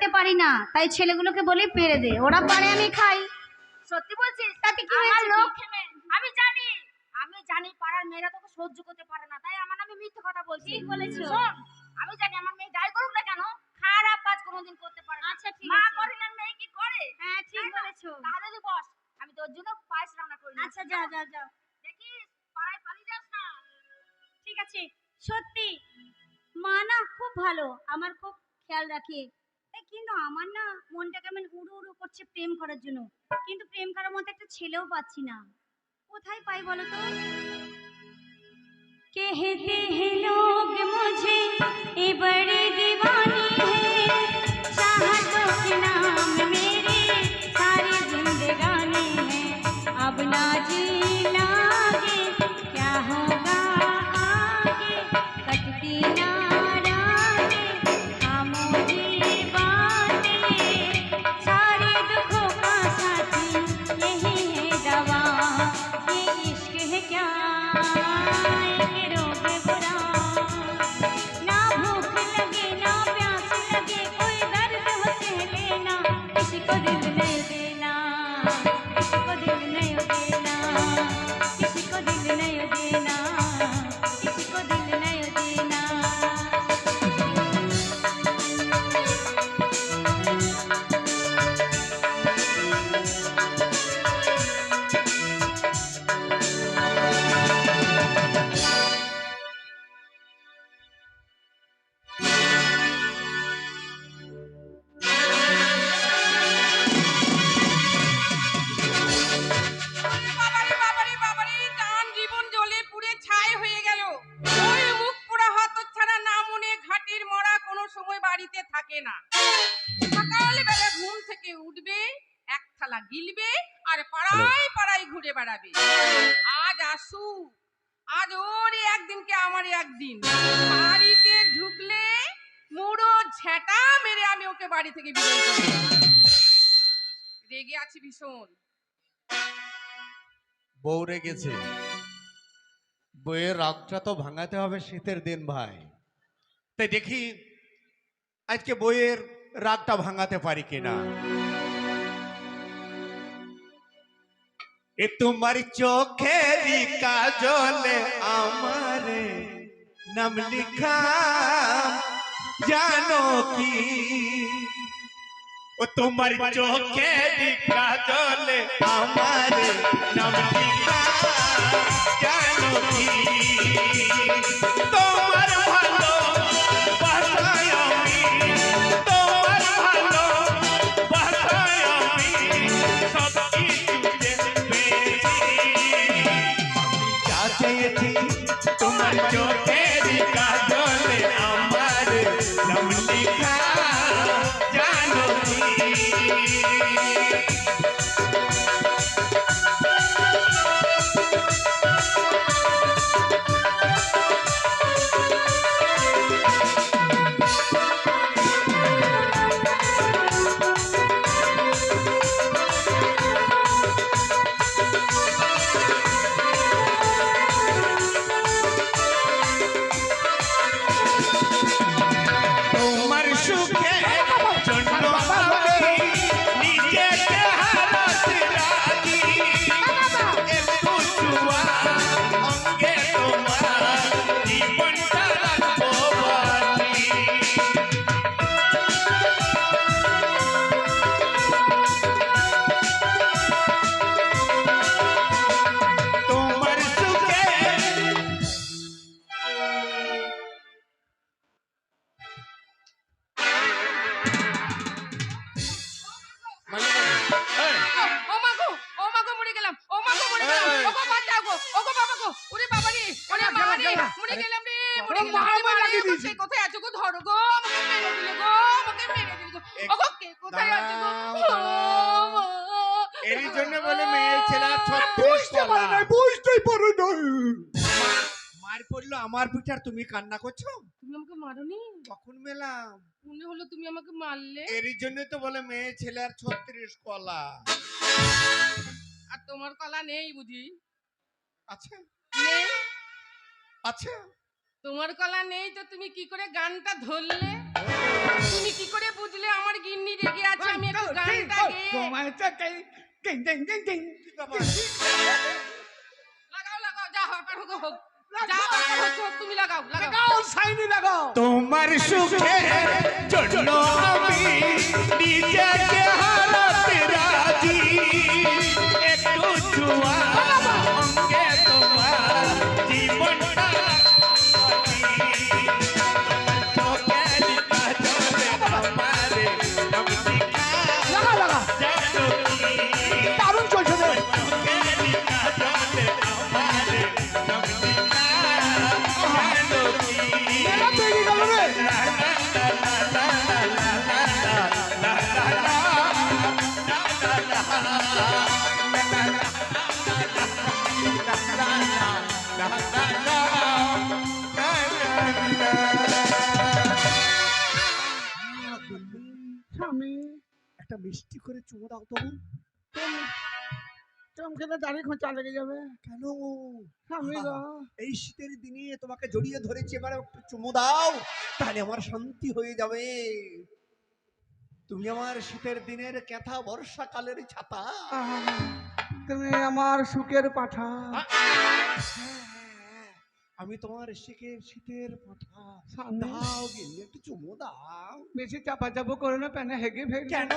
কাটতে পারি না, তাই ছেলেগুলোকে বলি পেরে দে, ওরা পারে আমি খাই। সত্যি বলছিস? তাতে কি আমার হয়েছে? লক্ষ্মী মেয়ে, আমি জানি পাড়ার মেয়েরা তোকে সহ্য করতে পারে না, তাই আমার নামে মিথ্যে কথা বলছিস। ঠিক বলেছো। শোন, আমি জানি আমার মেয়ে যাই করুক না কেন খারাপ কাজ কোনোদিন করতে পারে না। আচ্ছা ঠিক মা আছে। করে না, মেয়ে কি করে? হ্যাঁ ঠিক তাই না? বলেছো। তাহলে তুই বস, আমি তোর জন্য পায়েস রান্না করে নিচ্ছি। আচ্ছা যা যা যা। দেখিস পাড়ায় পালিয়ে যাস না। ঠিক আছে। সত্যি মা না খুব ভালো, আমার খুব খেয়াল রাখে। কিন্তু আমার না মনটা কেমন উড়ু উড়ু করছে প্রেম করার জন্য, কিন্তু প্রেম করার মতো একটা ছেলেও পাচ্ছি না। কোথায় পাই বলো তো? कहते हैं लोग मुझे ये बड़े दीवानी है, चाहतों के नाम मेरी सारी जिंदगानी है, अब ना जी लागे क्या होगा आगे, कटती ना रातें खामोशी बातें, सारे दुखों का साथी यही है दवा, ये इश्क है क्या গিলবে আর পাড়ায় পাড়ায় ঘুরে বেড়াবে। আজ আসু, আজ ওরে একদিনকে আমারই একদিন। বাড়িতে ঢুকলে মুড়ো ঝেঁটা মেরে আমি ওকে বাড়ি থেকে বিদায় করব। রেগে আছি ভীষণ। বউ রেগেছে, বউয়ের রাগটা তো ভাঙাতে হবে শীতের দিন ভাই। তাই দেখি আজকে বউয়ের রাগটা ভাঙাতে পারি কিনা। এ তোমার চোখের কাজলে আমারে নাম লিখা জানো কি, ও তোমার চোখের কাজলে আমারে নাম লিখা জানো কি, তোমার ভালো বাসায় আমি, তোমার ভালো বাসায় আমি সব কিছুতে পেয়েছি, তোমার চোখের কাজলে আমার নাম লিখা জানো কি। তোমার সুখের জন্য আমি নিজেকে হারাতে রাজি, একটু ছুঁয়া অঙ্গে তোমার জীবনটা রাখবো বাজি। তোমার সুখে ও মাগো, ও মাগো মরে গেলাম, ও মাগো মরে গেলাম, ও গো বাঁচাও গো, ও গো বাবা গো, ওরে বাবা রে, ওরে মা রে, মরে গেলাম রে, মরে গেলাম রে, মা রে, কোথায় কোথায় আছো গো, ধরো গো, আমাকে মেরে দিলে গো, আমাকে মেরে দিলে গো, ও গো কে কোথায় আছো গো, ও মা। এরই জন্য বলে মেয়ে ছেলে বুঝতেই পারে না। মার পড়লো আমার পিঠার, তুমি কান্না করছো? তুমি আমাকে মারোনি? কখন মেলাম? মনে হলো তুমি আমাকে মারলে। এরই জন্য তো বলে মেয়ে ছেলে আর 36 কলা। আর তোমার কলা নেই বুঝি? আচ্ছা নেই? আচ্ছা, তোমার কলা নেই তো তুমি কি করে গানটা ধরলে? তুমি কি করে বুঝলে আমার গিন্নি তোমার চাকাই টিং টিং টিং টিং। লাগাও লাগাও, যা হবার হোক হোক, যা হবার হচ্ছে হোক, তুমি লাগাও লাগাও। লাগাও সাইনি লাগাও। তোমার সুখের জন্য আমি নিজেকে হারাতে রাজি, একটু ছোঁয়া অঙ্গে তোমার জীবনটা চোখের কাজলে আমারে নামটি লাগা লাগা। জানো কি দারুণ চলছে রে। চোখের কাজলে আমারে নামটি জানো কি মেলা পেরিয়ে গেল রে। স্বামী একটা মিষ্টি করে চুমো দাও তো। চমকেতে দাড়ি খোঁচা লেগে যাবে। কেন স্বামী গো, এই শীতের দিনে তোমাকে জড়িয়ে ধরেছি, এবার একটু চুমো দাও, তাহলে আমার শান্তি হয়ে যাবে। তুমি আমার শীতের দিনের ক্যাথা, বর্ষাকালের ছাতা। তুমি আমার সুখের পাঠা। আমি তোমার শীতের পাঠা। স্বামী দাও গিন্নি, একটু চুমো দাও। বেশি চাপা চাপো করে না, প্যানে হেগে ফেল। কেন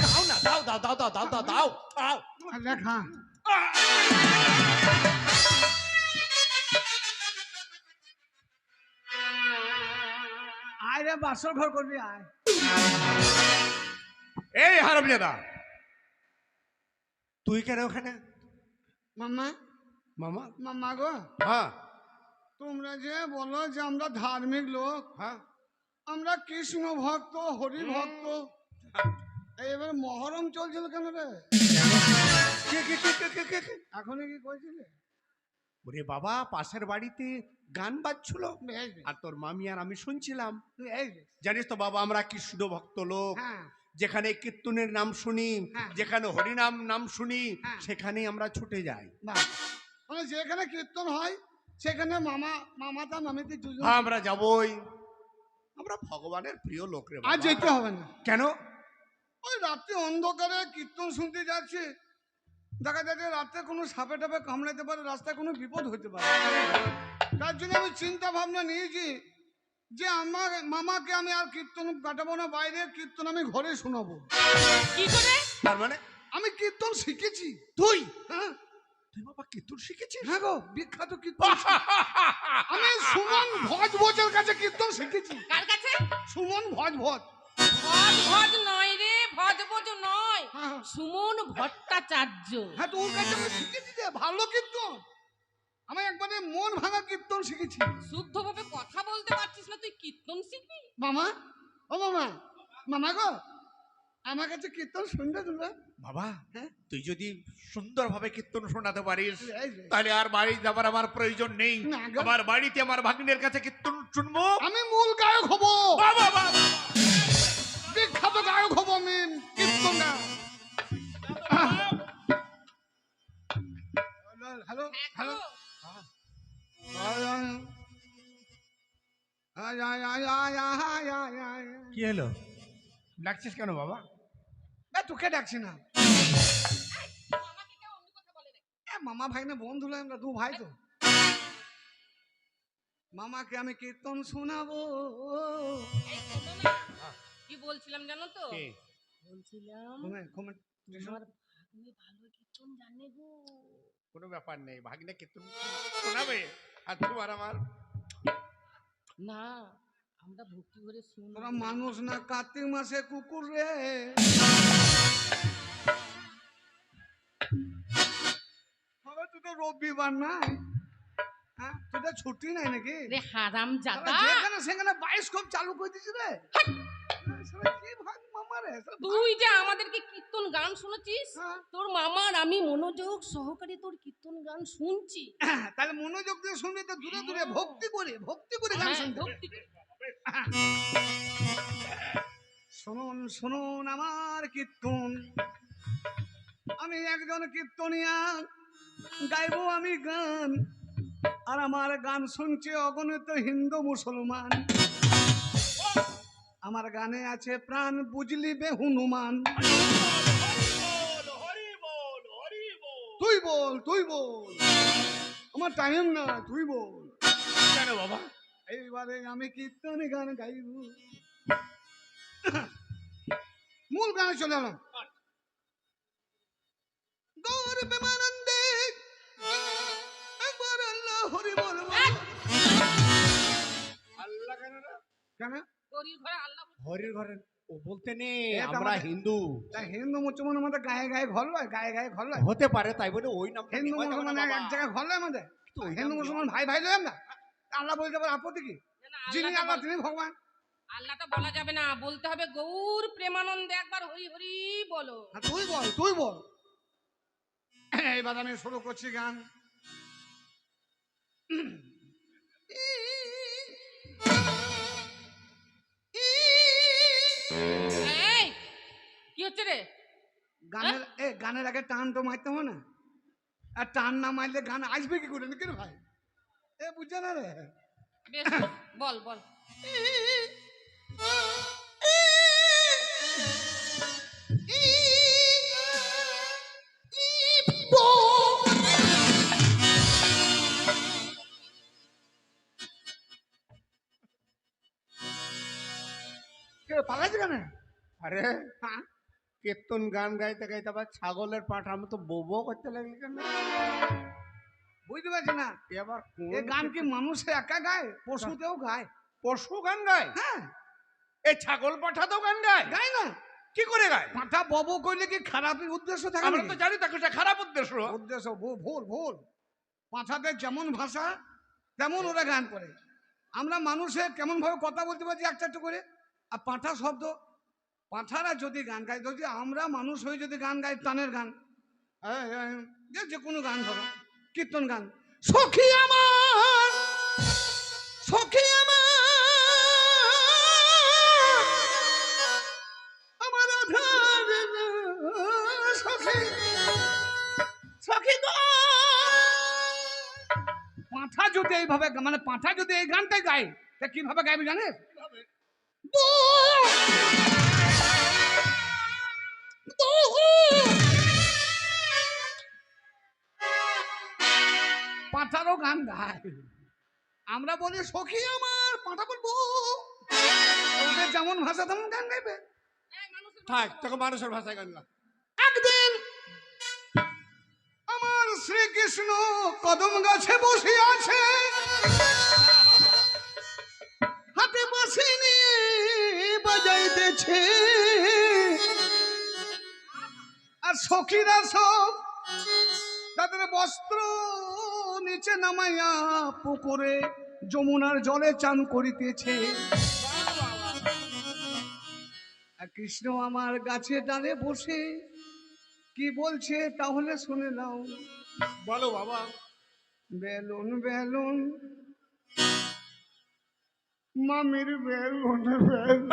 দাও না, দাও দাও দাও দাও দাও দাও দাও দাও। দেখা আয় রে, বাসর ঘর করবি আয়। এই হারামজাদা, তুই কেন ওখানে? মামা মামা? মামা গো, হ্যাঁ তোমরা যে বলো যে আমরা ধার্মিক লোক, হ্যাঁ। আমরা কৃষ্ণ ভক্ত, হরি ভক্ত, এবার মহরম চলছিল কেন রে? এখনই কি কইছিলে? ওরে বাবা, পাশের বাড়িতে গান বাজছিল বেশ বেশ, আর তোর মামি আর আমি শুনছিলাম। বেশ বেশ। জানিস তো বাবা, আমরা কৃষ্ণ ভক্ত লোক। হ্যাঁ যেখানে কীর্তনের নাম শুনি, হ্যাঁ। যেখানে হরিনাম নাম শুনি, হ্যাঁ। সেখানেই আমরা ছুটে যাই। বাহ, মানে যেখানে কীর্তন হয় সেখানে মামাতা মামিতে দুজন। হ্যাঁ, আমরা যাবই। আমরা ভগবানের প্রিয় লোক রে আর বাবা। যেতে হবে না। কেন? ওই রাত্রে অন্ধকারে কীর্তন শুনতে যাচ্ছে, দেখা যাচ্ছে রাত্রে কোনো সাপে টাপে কামড়াতে পারে, রাস্তায় কোনো বিপদ হতে পারে। তার জন্য আমি চিন্তা ভাবনা নিয়েছি যে আমার মামাকে আমি আর কীর্তন কাটাবো না, বাইরে কীর্তন আমি ঘরে শোনাবো। কি করে? তার মানে আমি কীর্তন শিখেছি। তুই হ্যাঁ তুই বাবা কীর্তন শিখেছিস? হ্যাঁ গো, বিখ্যাত কীর্তন আমি সুমন ভজভজের কাছে কীর্তন শিখেছি। কার কাছে? সুমন ভজভজ। ভজ ভজ নয় রে, ভজ ভজ নয়, হ্যাঁ সুমন ভট্টাচার্য। হ্যাঁ, তো ওর কাছে আমি শিখেছি যে ভালো কীর্তন। আমি একবারে মন ভাঙা কীর্তন শিখেছি। শুদ্ধভাবে কথা বলতে পারছিস না, তুই কীর্তন শিখবি? মামা, ও মামা, মামা গো, আমার কাছে কীর্তন শুনবে তোমরা? বাবা, হ্যাঁ? তুই যদি সুন্দরভাবে কীর্তন শোনাতে পারিস, এই যে, তাহলে আর বাড়ি যাবার আমার প্রয়োজন নেই। না গো। আমার বাড়িতে আমার ভাগ্নের কাছে কীর্তন শুনবো। আমি মূল গায়ক হব, বাবা বাবা, বিখ্যাত গায়ক হব আমি, কীর্তন গায়ক। হ্যালো হ্যালো, কি হলো? ডাকছিস কেন বাবা? তোকে ডাকছি না, মামা ভাই না বন্ধু হলো, আমরা দু ভাই তো। মামাকে আমি কীর্তন শোনাবো। এই শোনো না, কি বলছিলাম জানো তো? কে? বলছিলাম তোমার তোমার ভাগ্নে ভালো কীর্তন জানে গো। কোনো ব্যাপার নেই, ভাগ্নে কীর্তন শোনাবে আর তোমার আমার। না, আমরা ভক্তি করে শুনবো। তোরা মানুষ না, কার্তিক মাসে কুকুর রে। হবে তুই তো রবিবার নাই, হ্যাঁ তোদের ছুটি নাই নাকি? রে হারাম জাদা, যেখানে সেখানে বায়োস্কোপ চালু করে দিছি রে। শালা কি ভাগ মামা রে, শালা তুই যে আমাদেরকে কীর্তন গান শুনেছিস, হ্যাঁ। তোর মামার আমি মনোযোগ সহকারে তোর কীর্তন গান শুনছি। তাহলে মনোযোগ দিয়ে শুনবি তো, দূরে দূরে ভক্তি করে গান হ্যাঁ, শুনতে হবে। ভক্তি করে। শুনুন শুনুন আমার কীর্তন, আমি একজন কীর্তনিয়া, গাইবো আমি গান, আর আমার গান শুনছে অগণিত হিন্দু মুসলমান। আমার গানে আছে প্রাণ, বুঝলি বে হনুমান। তুই বল, তুই বল, আমার টাইম না, তুই বল। কেন বাবা? এইবারে আমি কীর্তন গান গাইব। মূল গানে চলে এলাম। গৌর প্রেমানন্দে একবার আল্লাহ হরি বল বল। আল্লাহ কেন রে? কেন? গরিব ঘরে আল্লাহ হরির ঘরে ও বলতে নেই, এটা আমরা আমাদের- হিন্দু। তা হিন্দু মুসলমানের মধ্যে গায়ে গায়ে ঘর লয়, গায়ে গায়ে ঘর লয়। হতে পারে, তাই বলে ওই নাম হিন্দু মুসলমান এক জায়গায় ঘর লয় আমাদের। হিন্দু মুসলমান ভাই ভাই লয় আমরা। আল্লাহ বলতে পারে আপত্তি কি? যিনি আল্লাহ তিনি ভগবান। আল্লাহটা বলা যাবে না, বলতে হবে গৌর প্রেমানন্দে একবার হরি হরি বলো। হ্যাঁ, তুই বল, তুই বল। এইবার আমি শুরু করছি গান। এই, কি হচ্ছে রে? গানের আগে টান তো মারতে হবে না? আর টান না মারলে গান আসবে কি করে নাকি রে ভাই? বুঝছে না রে? বেশ, বল বল। পালাইছে কেন? আরে হ্যাঁ, কীর্তন গান গাইতে গাইতে আবার ছাগলের পাঁঠা মতো বো করতে লাগলি কেন? বুঝতে পারছি না। এ আবার এ গান কি মানুষে একা গায়? পশুতেও গায়। পশু গান গায়? হ্যাঁ, এই ছাগল পাঁঠা তো গান গায়? গায় না। কি করে গায়? পাঁঠা ববো করলে কি খারাপের উদ্দেশ্য থাকে আমরা নাকি? তো জানি তাকে খারাপ উদ্দেশ্য। উদ্দেশ্য ভুল ভুল। পাঁঠাদের যেমন ভাষা তেমন ওরা গান করে। আমরা মানুষে কেমন ভাবে কথা বলতে পারছি একটা একটু করে। আর পাঁঠা শব্দ, পাঁঠারা যদি গান গায়, যদি আমরা মানুষ হয়ে যদি গান গাই টানের গান, যে কোনো গান ধরো, কীর্তন গান, সখী আমার, সখী আমার, আমার আধার সখী, সখী গো। পাঁঠা যদি এইভাবে মানে পাঁঠা যদি এই গানটাই গায়, তা কিভাবে গাইবে জানিস? পাঁঠারও গান গায়। আমরা বলি সখী আমার, পাঁঠা বলবো। ওদের যেমন ভাষা তেমন গান গাইবে। থাক, তোকে মানুষের ভাষায় গান গা। একদিন আমার শ্রীকৃষ্ণ কদম গাছে বসে আছে, হাতে বাঁশি নিয়ে বাজাইতেছে, আর সখীরা সব তাদের বস্ত্র নিচে নামাইয়া পুকুরে যমুনার জলে চান করিতেছে। আর কৃষ্ণ আমার গাছে ডালে বসে কি বলছে তাহলে শুনে নাও। বলো বাবা। বেলুন বেলুন মামির বেলুন বেলুন